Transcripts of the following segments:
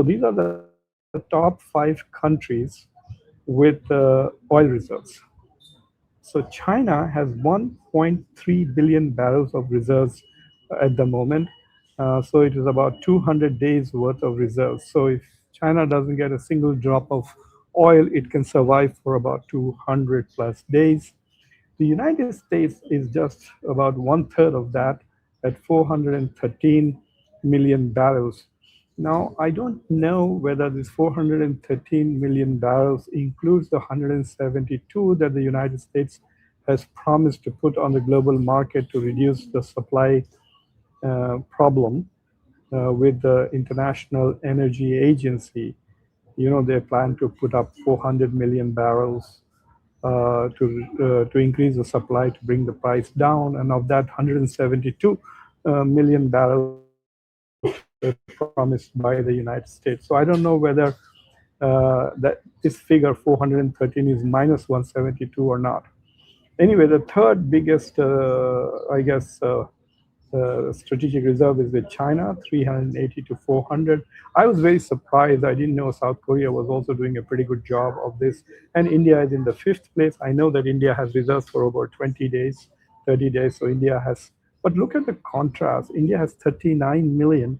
these are the top 5 countries with oil reserves. So China has 1.3 billion barrels of reserves at the moment. So it is about 200 days worth of reserves. So if China doesn't get a single drop of oil, it can survive for about 200 plus days. The United States is just about one third of that at 413 million barrels. Now, I don't know whether this 413 million barrels includes the 172 that the United States has promised to put on the global market to reduce the supply problem with the International Energy Agency. They plan to put up 400 million barrels to increase the supply to bring the price down. And of that, 172 million barrels promised by the United States. So I don't know whether that this figure 413 is minus 172 or not. Anyway, the third biggest, I guess, strategic reserve is with China, 380 to 400. I was very surprised. I didn't know South Korea was also doing a pretty good job of this. And India is in the 5th place. I know that India has reserves for over 20 days, 30 days. So India has, but look at the contrast. India has 39 million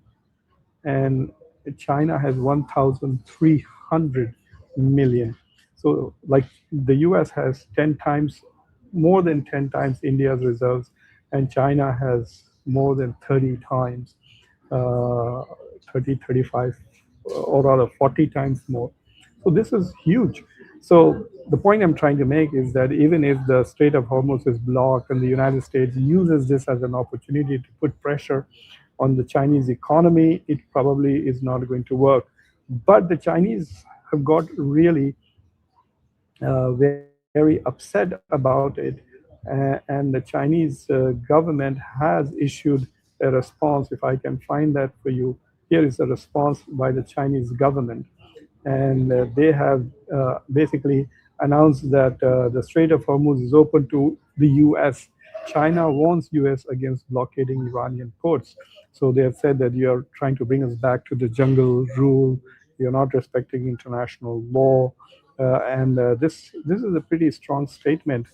and China has 1,300 million. So, like the US has 10 times, more than 10 times India's reserves, and China has more than 30 times, 30, 35, or rather 40 times more. So, this is huge. So, the point I'm trying to make is that even if the Strait of Hormuz is blocked and the United States uses this as an opportunity to put pressure on the Chinese economy, it probably is not going to work. But the Chinese have got really very upset about it. And the Chinese government has issued a response. If I can find that for you, here is a response by the Chinese government. And they have basically announced that the Strait of Hormuz is open to the US. China warns US against blockading Iranian ports. So they have said that you are trying to bring us back to the jungle rule. You're not respecting international law. And this is a pretty strong statement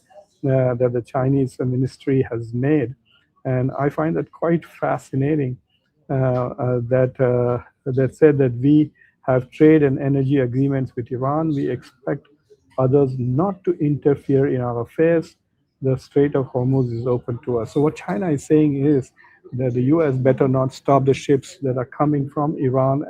that the Chinese ministry has made. And I find that quite fascinating that said that we have trade and energy agreements with Iran. We expect others not to interfere in our affairs. The Strait of Hormuz is open to us. So what China is saying is that the U.S. better not stop the ships that are coming from Iran